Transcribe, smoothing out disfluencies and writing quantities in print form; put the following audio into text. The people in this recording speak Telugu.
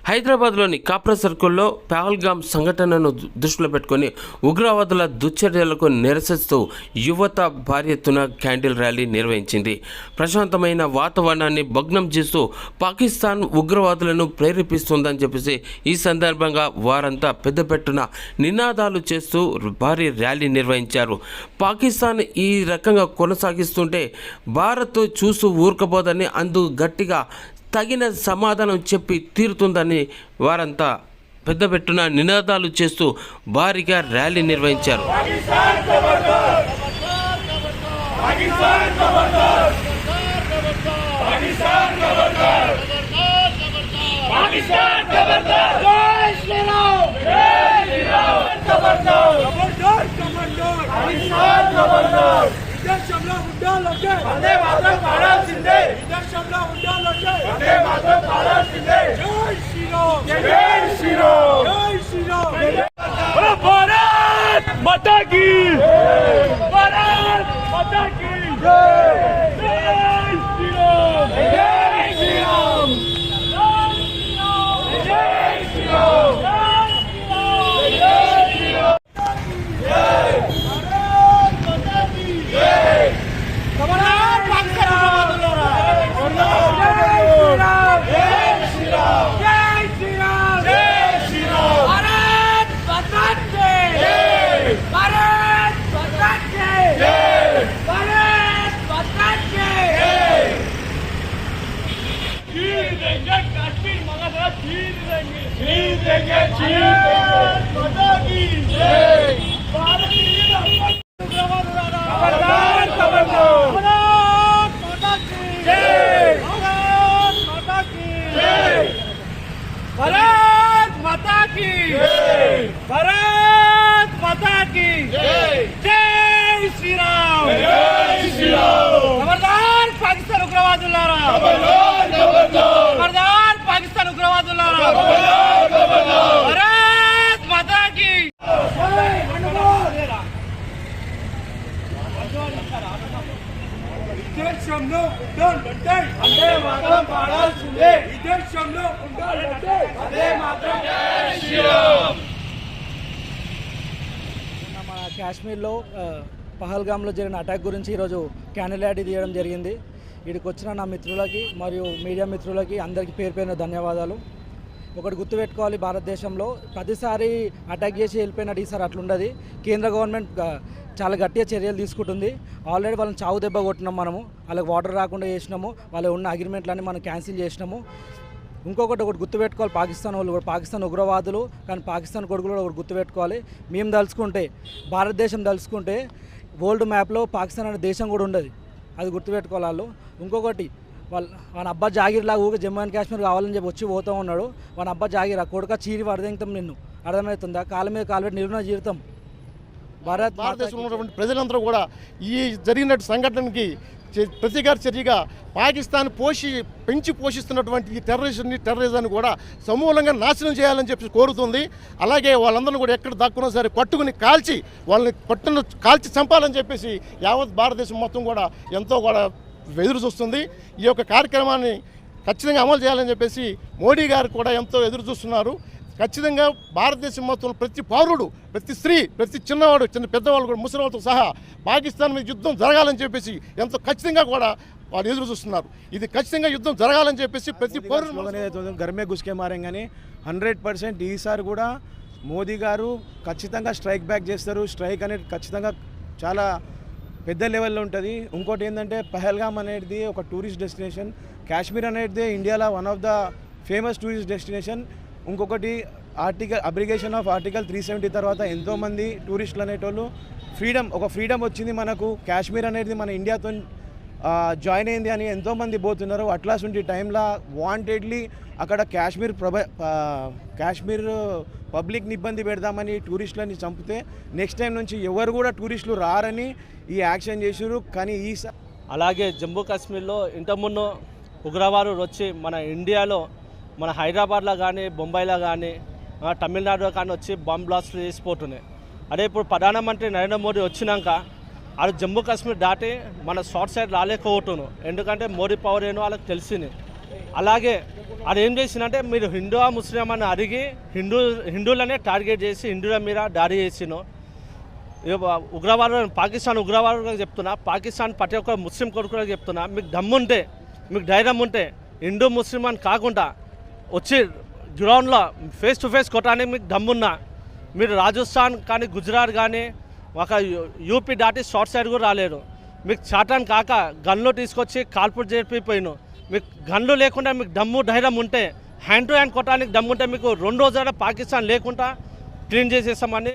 హైదరాబాద్లోని కాప్రా సర్కిల్లో పహల్గామ్ సంఘటనను దృష్టిలో పెట్టుకుని ఉగ్రవాదుల దుశ్చర్యలకు నిరసిస్తూ యువత భారీ ఎత్తున క్యాండిల్ ర్యాలీ నిర్వహించింది. ప్రశాంతమైన వాతావరణాన్ని భగ్నం చేస్తూ పాకిస్తాన్ ఉగ్రవాదులను ప్రేరేపిస్తుందని చెప్పేసి ఈ సందర్భంగా వారంతా పెద్దపెట్టున నినాదాలు చేస్తూ భారీ ర్యాలీ నిర్వహించారు. పాకిస్తాన్ ఈ రకంగా కొనసాగిస్తుంటే భారత్ చూస్తూ ఊరుకపోదని అందుకు గట్టిగా తగిన సమాధానం చెప్పి తీరుతుందని వారంతా పెద్దపెట్టున నినాదాలు చేస్తూ భారీగా ర్యాలీ నిర్వహించారు. విదేశంలో ఉండాలంటే వందే మాతరం పాడాల్సిందే. విదేశంలో ఉండాలంటే వందే మాతరం పాడాల్సిందే. జై శ్రీరామ్, జై శ్రీరామ్, జై శ్రీరామ్. భారత్ మాతా కీ జై, భారత్ మాతా కీ జై. జై శ్రీరామ్, జై శ్రీరామ్, జై శ్రీరామ్, జై శ్రీరామ్, జై भारत माता की जय, भारत माता की जय. जय श्री राम, जय श्री राम. खबरदार पाकिस्तान उग्रवादुलारा, खबरदार खबरदार. खबरदार पाकिस्तान उग्रवादुलारा, खबरदार खबरदार. भारत माता की విదేశంలో ఉండాలంటే వందే మాతరం పాడాల్సిందే. విదేశంలో ఉండాలంటే వందే మాతరం. జై శ్రీరామ్. మన కాశ్మీర్లో పహల్గామ్లో జరిగిన అటాక్ గురించి ఈరోజు క్యాండిల్ ర్యాలీ తీయడం జరిగింది. ఇక్కడికి వచ్చిన నా మిత్రులకి మరియు మీడియా మిత్రులకి అందరికీ పేరు పేరున ధన్యవాదాలు. ఒకటి గుర్తుపెట్టుకోవాలి, భారతదేశంలో ప్రతిసారి అటాక్ చేసి వెళ్ళిపోయినట్టు ఈసారి అట్లుండదు. కేంద్ర గవర్నమెంట్ చాలా గట్టిగా చర్యలు తీసుకుంటుంది. ఆల్రెడీ వాళ్ళని చావు దెబ్బ కొట్టినాం, మనము వాళ్ళకి వాటర్ రాకుండా చేసినాము, వాళ్ళ ఉన్న అగ్రిమెంట్లన్నీ మనం క్యాన్సిల్ చేసినాము. ఒకటి గుర్తుపెట్టుకోవాలి, పాకిస్తాన్ వాళ్ళు కూడా పాకిస్తాన్ ఉగ్రవాదులు, కానీ పాకిస్తాన్ కొడుకులు కూడా ఒకటి గుర్తుపెట్టుకోవాలి. మేము తలుచుకుంటే, భారతదేశం తలుచుకుంటే వరల్డ్ మ్యాప్లో పాకిస్తాన్ అనే దేశం కూడా ఉండదు, అది గుర్తుపెట్టుకోవాలి వాళ్ళు. ఇంకొకటి, వాళ్ళ అబ్బా జాగిర్లాగా ఊగా జమ్మూ అండ్ కాశ్మీర్ కావాలని చెప్పి వచ్చి పోతూ ఉన్నాడు. వాళ్ళ అబ్బా జాగిర్ ఆ కొడుక చీరి వరదెంగుతాం, నిన్ను అర్థమవుతుందా? కాళ్ళ మీద కాలుపెట్టి నిలువున జీవితం. భారతదేశంలో ఉన్నటువంటి ప్రజలందరూ కూడా ఈ జరిగినట్టు సంఘటనకి ప్రతీకార చర్యగా పాకిస్తాన్ పెంచి పోషిస్తున్నటువంటి ఈ టెర్రరిజాన్ని కూడా సమూలంగా నాశనం చేయాలని చెప్పి కోరుతుంది. అలాగే వాళ్ళందరినీ కూడా ఎక్కడ దక్కున్నా సరే పట్టుకుని వాళ్ళని కాల్చి చంపాలని చెప్పేసి యావత్ భారతదేశం మొత్తం కూడా ఎంతో కూడా ఎదురు చూస్తుంది. ఈ యొక్క కార్యక్రమాన్ని ఖచ్చితంగా అమలు చేయాలని చెప్పేసి మోడీ గారు కూడా ఎంతో ఎదురు చూస్తున్నారు. ఖచ్చితంగా భారతదేశం మొత్తం ప్రతి పౌరుడు, ప్రతి స్త్రీ, ప్రతి చిన్నవాడు, చిన్న పెద్దవాళ్ళు కూడా, ముసలివాళ్ళతో సహా పాకిస్తాన్ మీద యుద్ధం జరగాలని చెప్పేసి ఎంతో ఖచ్చితంగా కూడా వాళ్ళు ఎదురు చూస్తున్నారు. ఇది ఖచ్చితంగా యుద్ధం జరగాలని చెప్పేసి ప్రతి పౌరుడు గర్మే గుస్కే మారంగానే 100% ఈసారి కూడా మోదీ గారు ఖచ్చితంగా స్ట్రైక్ బ్యాక్ చేస్తారు. స్ట్రైక్ అనేది ఖచ్చితంగా చాలా పెద్ద లెవెల్లో ఉంటుంది. ఇంకోటి ఏంటంటే, పహల్గామ్ అనేది ఒక టూరిస్ట్ డెస్టినేషన్, కాశ్మీర్ అనేది ఇండియాలో one of the famous tourist destination. ఇంకొకటి, అబ్రిగేషన్ ఆఫ్ ఆర్టికల్ 370 తర్వాత ఎంతోమంది టూరిస్టులు అనేటోళ్ళు ఫ్రీడమ్ వచ్చింది మనకు. కాశ్మీర్ అనేది మన ఇండియాతో జాయిన్ అయింది అని ఎంతోమంది పోతున్నారు. అట్లాంటి టైంలో వాంటెడ్లీ అక్కడ కాశ్మీర్ పబ్లిక్ని ఇబ్బంది పెడదామని టూరిస్టులని చంపితే నెక్స్ట్ టైం నుంచి ఎవరు కూడా టూరిస్టులు రారని ఈ యాక్షన్ చేశారు. కానీ అలాగే జమ్మూ కాశ్మీర్లో ఇంతకుముందు ఉగ్రవాదులు వచ్చి మన ఇండియాలో, మన హైదరాబాద్లో కానీ, బొంబాయిలో కానీ, తమిళనాడులో కానీ వచ్చి బాంబ్ బ్లాస్ట్లు చేసిపోతున్నాయి. అదే ఇప్పుడు ప్రధానమంత్రి నరేంద్ర మోడీ వచ్చినాక అది జమ్మూ కాశ్మీర్ దాటి మన షార్ట్ సైడ్ రాలేకపోతున్నాం, ఎందుకంటే మోడీ పవర్ ఏంటో వాళ్ళకి తెలిసింది. అలాగే అది ఏం చేసిందంటే మీరు హిందువా ముస్లిం అని అడిగి హిందువులనే టార్గెట్ చేసి హిందువుల మీద దాడి చేసిను. ఉగ్రవాదులు పాకిస్తాన్ ఉగ్రవాదులకు చెప్తున్నా, పాకిస్తాన్ ప్రతి ఒక్క ముస్లిం కొడుకులకు చెప్తున్నా, మీకు దమ్ముంటే మీకు ధైర్యం ఉంటే హిందూ ముస్లిం అని కాకుండా వచ్చి గ్రౌండ్లో ఫేస్ టు ఫేస్ కొట్టడానికి మీకు దమ్మున్నా మీరు రాజస్థాన్ కానీ గుజరాత్ కానీ ఒక యూపీ దాటి షార్ట్ సైడ్ కూడా రాలేరు. మీకు చాటాన్ కాక గన్లు తీసుకొచ్చి కాల్పులు జరిపిపోయిను. మీకు గన్లు లేకుండా మీకు దమ్ము ధైర్యం ఉంటే హ్యాండ్ టు హ్యాండ్ కొట్టడానికి దమ్ము ఉంటే మీకు 2 రోజుల పాకిస్తాన్ లేకుండా క్లీన్ చేసేస్తామని